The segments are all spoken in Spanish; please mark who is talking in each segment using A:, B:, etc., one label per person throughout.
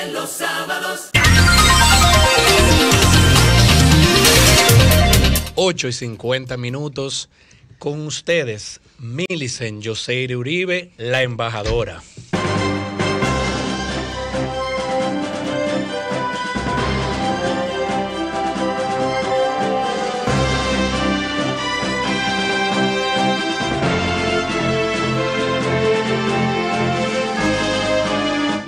A: de los sábados.
B: 8:50. Con ustedes, Millicent Yoseire Uribe, la embajadora.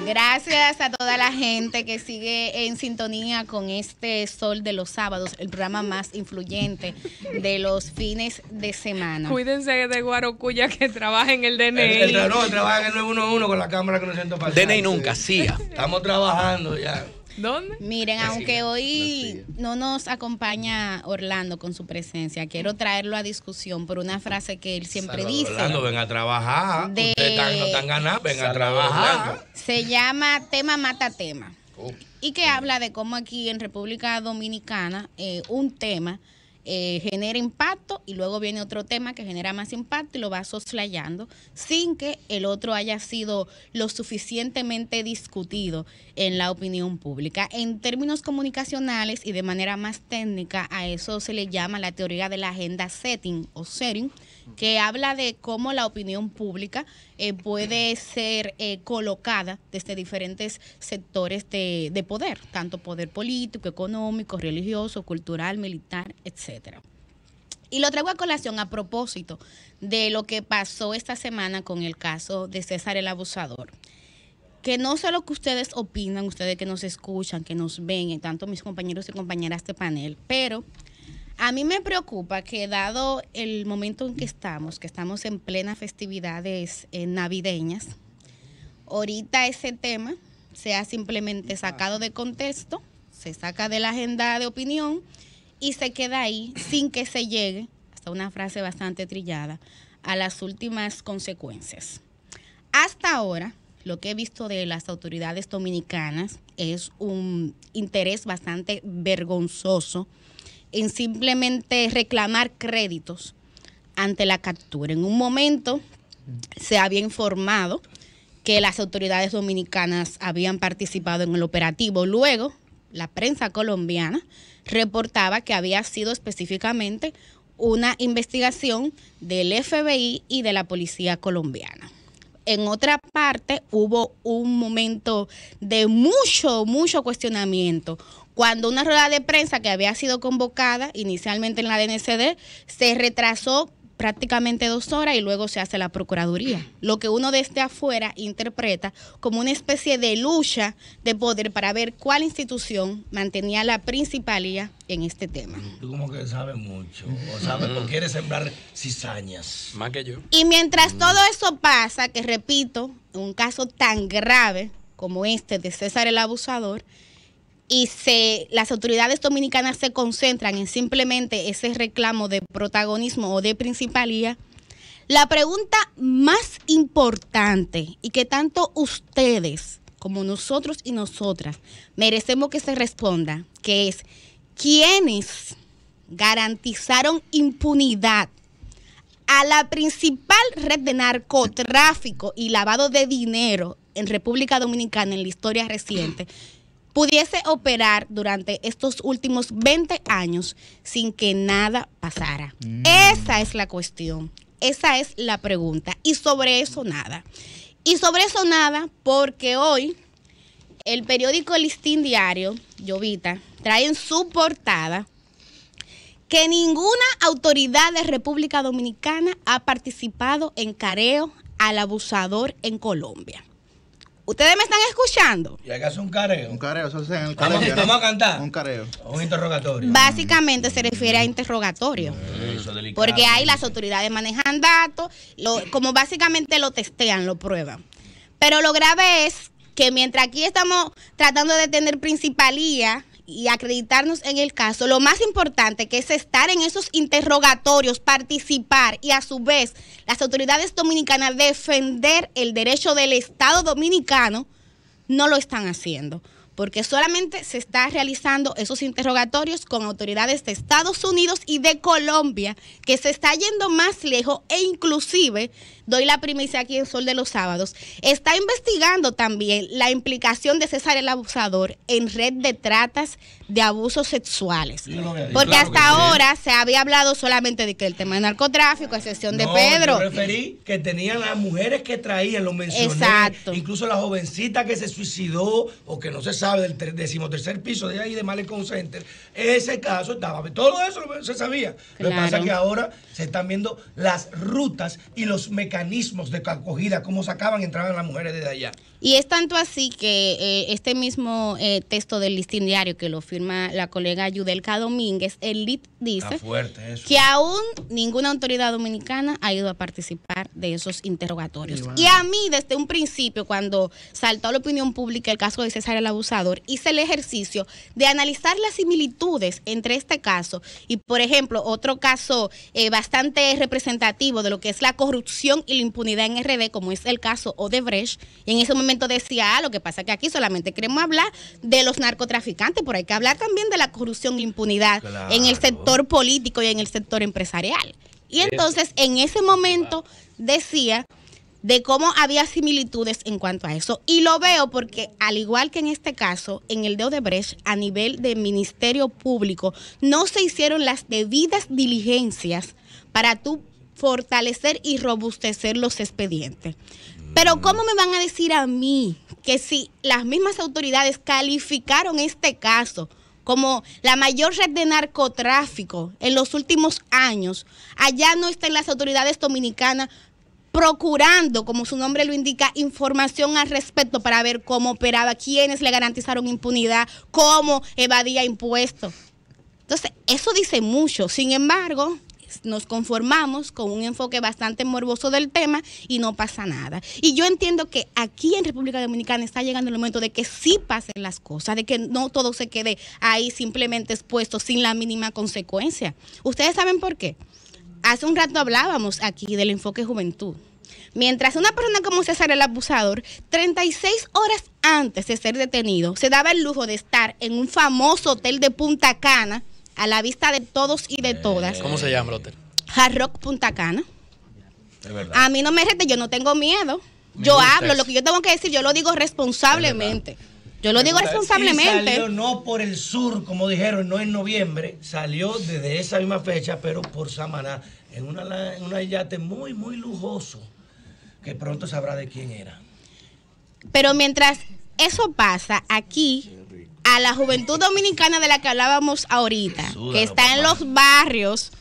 C: Gracias a toda la gente que sigue en sintonía con este Sol de los Sábados, el programa más influyente de los fines de semana.
D: Cuídense de Guarocuya que trabaja en el DNI.
E: No, trabaja en el 911 con la cámara que no siento pasar.
B: DNI nunca, CIA.
E: Estamos trabajando ya.
D: ¿Dónde?
C: Miren, aunque hoy no nos acompaña Orlando con su presencia, quiero traerlo a discusión por una frase que él siempre dice.
E: Orlando, ven a trabajar. Ustedes no están ganando, ven a trabajar.
C: Se llama Tema Mata Tema. Y que habla de cómo aquí en República Dominicana un tema genera impacto y luego viene otro tema que genera más impacto y lo va soslayando sin que el otro haya sido lo suficientemente discutido en la opinión pública. En términos comunicacionales y de manera más técnica, a eso se le llama la teoría de la agenda setting o setting, que habla de cómo la opinión pública puede ser colocada desde diferentes sectores de poder, tanto poder político, económico, religioso, cultural, militar, etcétera. Y lo traigo a colación a propósito de lo que pasó esta semana con el caso de César el Abusador. Que no sé lo que ustedes opinan, ustedes que nos escuchan, que nos ven, tanto mis compañeros y compañeras de panel, pero a mí me preocupa que dado el momento en que estamos en plena festividades navideñas, ahorita ese tema sea simplemente sacado de contexto, se saca de la agenda de opinión y se queda ahí sin que se llegue, hasta una frase bastante trillada, a las últimas consecuencias. Hasta ahora, lo que he visto de las autoridades dominicanas es un interés bastante vergonzoso en simplemente reclamar créditos ante la captura. En un momento se había informado que las autoridades dominicanas habían participado en el operativo. Luego, la prensa colombiana reportaba que había sido específicamente una investigación del FBI y de la policía colombiana. En otra parte, hubo un momento de mucho cuestionamiento cuando una rueda de prensa que había sido convocada inicialmente en la DNCD se retrasó prácticamente 2 horas y luego se hace la Procuraduría. Lo que uno desde afuera interpreta como una especie de lucha de poder para ver cuál institución mantenía la principalía en este tema.
E: Tú como que sabes mucho, o sabes, o quieres sembrar cizañas.
B: Más que yo.
C: Y mientras todo eso pasa, que repito, un caso tan grave como este de César el Abusador, y las autoridades dominicanas se concentran en simplemente ese reclamo de protagonismo o de principalía, la pregunta más importante y que tanto ustedes como nosotros y nosotras merecemos que se responda, que es ¿quiénes garantizaron impunidad a la principal red de narcotráfico y lavado de dinero en República Dominicana en la historia reciente? Pudiese operar durante estos últimos 20 años sin que nada pasara. Esa es la cuestión, esa es la pregunta. Y sobre eso nada. Y sobre eso nada porque hoy el periódico Listín Diario, Jovita, trae en su portada que ninguna autoridad de República Dominicana ha participado en careo al abusador en Colombia. ¿Ustedes me están escuchando?
E: Y hay que hacer un careo.
F: Un careo, eso es en el colegio.
E: Vamos a cantar.
F: Un careo.
E: Un interrogatorio.
C: Básicamente se refiere a interrogatorio.
E: Eso es delicado.
C: Porque ahí las autoridades manejan datos, como básicamente lo testean, lo prueban. Pero lo grave es que mientras aquí estamos tratando de tener principalía y acreditarnos en el caso, lo más importante que es estar en esos interrogatorios, participar y a su vez las autoridades dominicanas defender el derecho del Estado dominicano, no lo están haciendo. Porque solamente se está realizando esos interrogatorios con autoridades de Estados Unidos y de Colombia, que se está yendo más lejos e inclusive doy la primicia aquí en Sol de los Sábados, está investigando también la implicación de César el Abusador en red de tratas de abusos sexuales. Porque
E: claro
C: hasta ahora se había hablado solamente de que el tema de narcotráfico, a excepción de Pedro.
E: Yo referí que tenían las mujeres que traían, lo mencioné.
C: Exacto.
E: Incluso la jovencita que se suicidó o que no se sabe del 13º piso de ahí de Malecón Center. Ese caso estaba. Todo eso se sabía. Lo que pasa es que ahora se están viendo las rutas y los mecanismos de acogida, cómo sacaban y entraban las mujeres desde allá.
C: Y es tanto así que este mismo texto del Listín Diario, que lo firma la colega Yudelka Domínguez, el LIT dice que aún ninguna autoridad dominicana ha ido a participar de esos interrogatorios. Y a mí, desde un principio, cuando saltó a la opinión pública el caso de César el Abusador, hice el ejercicio de analizar las similitudes entre este caso y, por ejemplo, otro caso bastante representativo de lo que es la corrupción y la impunidad en RD, como es el caso Odebrecht. Y en ese momento decía, lo que pasa es que aquí solamente queremos hablar de los narcotraficantes, pero hay que hablar también de la corrupción y la impunidad en el sector político y en el sector empresarial. Y entonces, en ese momento decía de cómo había similitudes en cuanto a eso. Y lo veo porque, al igual que en este caso, en el de Odebrecht, a nivel de Ministerio Público, no se hicieron las debidas diligencias para tú fortalecer y robustecer los expedientes. Pero ¿cómo me van a decir a mí que si las mismas autoridades calificaron este caso como la mayor red de narcotráfico en los últimos años, allá no están las autoridades dominicanas procurando, como su nombre lo indica, información al respecto para ver cómo operaba, quiénes le garantizaron impunidad, cómo evadía impuestos? Entonces, eso dice mucho. Sin embargo, nos conformamos con un enfoque bastante morboso del tema y no pasa nada. Y yo entiendo que aquí en República Dominicana está llegando el momento de que sí pasen las cosas, de que no todo se quede ahí simplemente expuesto sin la mínima consecuencia. ¿Ustedes saben por qué? Hace un rato hablábamos aquí del enfoque juventud. Mientras una persona como César el Abusador, 36 horas antes de ser detenido, se daba el lujo de estar en un famoso hotel de Punta Cana, a la vista de todos y de todas.
B: ¿Cómo se llama el hotel?
C: Hard Rock Punta Cana.
E: Es verdad.
C: A mí no me rete, yo no tengo miedo. Yo hablo, lo que yo tengo que decir, yo lo digo responsablemente. Yo lo digo responsablemente.
E: Y salió no por el sur, como dijeron, no en noviembre, salió desde esa misma fecha, pero por Samaná, en una yate muy, muy lujoso, que pronto sabrá de quién era.
C: Pero mientras eso pasa, aquí, a la juventud dominicana de la que hablábamos ahorita, que está en los barrios,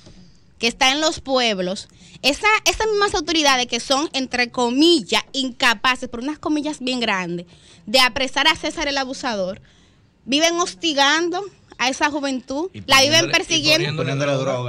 C: que está en los pueblos, esas mismas autoridades que son, entre comillas, incapaces, por unas comillas bien grandes, de apresar a César el Abusador, viven hostigando a esa juventud, la viven persiguiendo.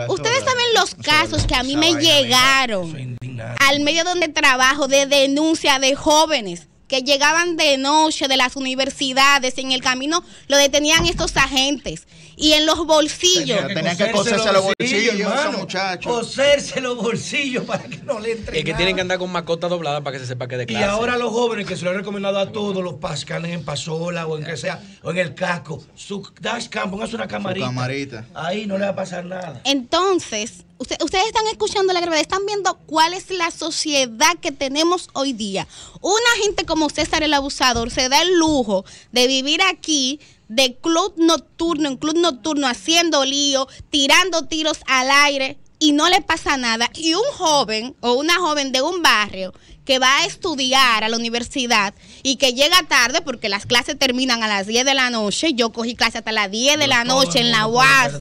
C: Ustedes saben los casos que a mí me llegaron al medio donde trabajo de denuncia de jóvenes que llegaban de noche de las universidades, en el camino lo detenían estos agentes y en los bolsillos.
A: Tenían que coserse los bolsillos, esos muchachos.
E: Coserse los bolsillos para que no le entren.
B: Es que tienen que andar con mascota doblada para que se sepa que de clase.
E: Y ahora los jóvenes que se lo he recomendado a todos, los pascan en pasola o en que sea, o en el casco, su dashcam, póngase una camarita. Ahí no le va a pasar nada.
C: Entonces, ustedes están escuchando la gravedad, están viendo cuál es la sociedad que tenemos hoy día. Una gente como César el Abusador se da el lujo de vivir aquí de club nocturno en club nocturno, haciendo lío, tirando tiros al aire y no le pasa nada. Y un joven o una joven de un barrio que va a estudiar a la universidad y que llega tarde porque las clases terminan a las 10 de la noche, yo cogí clase hasta las 10 de la noche en la UAS.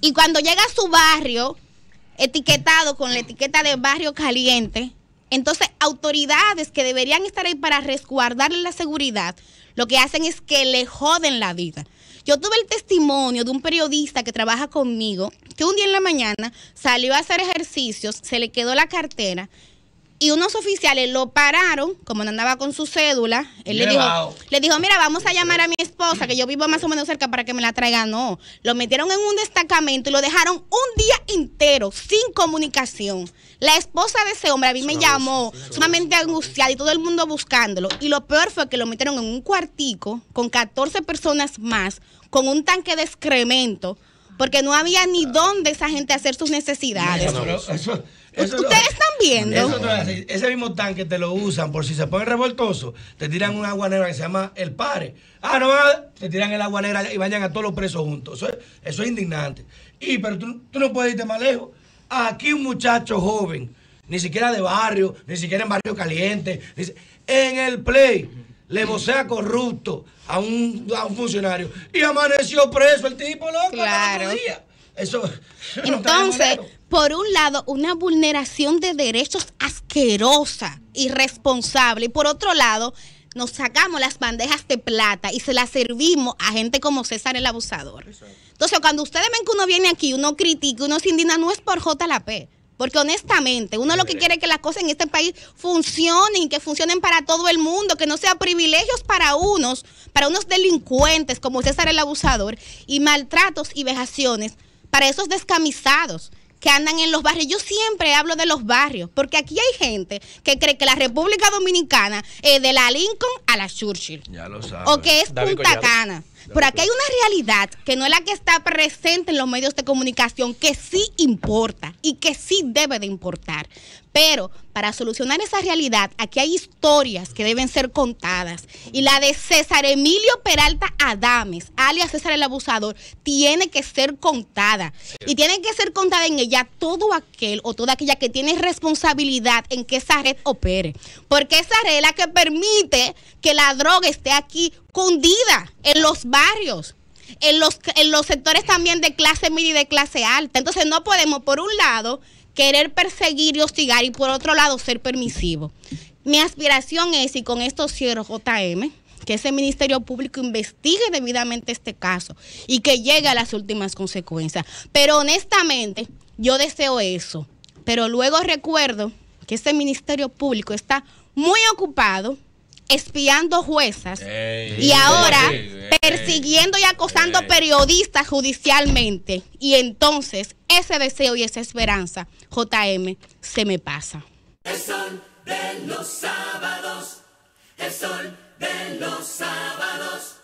C: Y cuando llega a su barrio, etiquetado con la etiqueta de barrio caliente, entonces autoridades que deberían estar ahí para resguardarle la seguridad, lo que hacen es que le joden la vida. Yo tuve el testimonio de un periodista que trabaja conmigo, que un día en la mañana salió a hacer ejercicios, se le quedó la cartera, y unos oficiales lo pararon, como no andaba con su cédula, él le dijo, mira, vamos a llamar a mi esposa, que yo vivo más o menos cerca para que me la traiga. No, lo metieron en un destacamento y lo dejaron un día entero sin comunicación. La esposa de ese hombre a mí me llamó sumamente angustiada y todo el mundo buscándolo. Y lo peor fue que lo metieron en un cuartico con 14 personas más, con un tanque de excremento, porque no había ni dónde esa gente hacer sus necesidades. Ustedes están viendo.
E: Ese mismo tanque te lo usan por si se pone revoltoso, te tiran un agua negra que se llama el pare. No, te tiran el agua negra y vayan a todos los presos juntos. Eso es indignante. Pero tú no puedes irte más lejos. Aquí un muchacho joven, ni siquiera de barrio, ni siquiera en barrio caliente, en el play, le vocea corrupto a un funcionario y amaneció preso el tipo, loco,
C: claro.
E: otro día. Eso.
C: Entonces, por un lado, una vulneración de derechos asquerosa, irresponsable, y por otro lado, nos sacamos las bandejas de plata y se las servimos a gente como César el Abusador. Entonces, cuando ustedes ven que uno viene aquí, uno critica, uno se indigna, no es por JLP. Porque honestamente, uno lo que quiere es que las cosas en este país funcionen, que funcionen para todo el mundo, que no sean privilegios para unos delincuentes como César el Abusador, y maltratos y vejaciones para esos descamisados que andan en los barrios. Yo siempre hablo de los barrios, porque aquí hay gente que cree que la República Dominicana es de la Lincoln a la Churchill.
E: Ya lo sabes.
C: O que es Punta Cana. Pero aquí hay una realidad que no es la que está presente en los medios de comunicación, que sí importa y que sí debe de importar. Pero para solucionar esa realidad, aquí hay historias que deben ser contadas. Y la de César Emilio Peralta Adames, alias César el Abusador, tiene que ser contada. Y tiene que ser contada en ella todo aquel o toda aquella que tiene responsabilidad en que esa red opere. Porque esa red es la que permite que la droga esté aquí cundida en los barrios, en los sectores también de clase media y de clase alta. Entonces no podemos, por un lado, querer perseguir y hostigar, y por otro lado ser permisivo. Mi aspiración es, y con esto cierro, JM, que ese Ministerio Público investigue debidamente este caso y que llegue a las últimas consecuencias. Pero honestamente, yo deseo eso. Pero luego recuerdo que ese Ministerio Público está muy ocupado espiando juezas y ahora persiguiendo y acosando periodistas judicialmente. Y entonces ese deseo y esa esperanza, JM, se me pasa.
F: El sol de los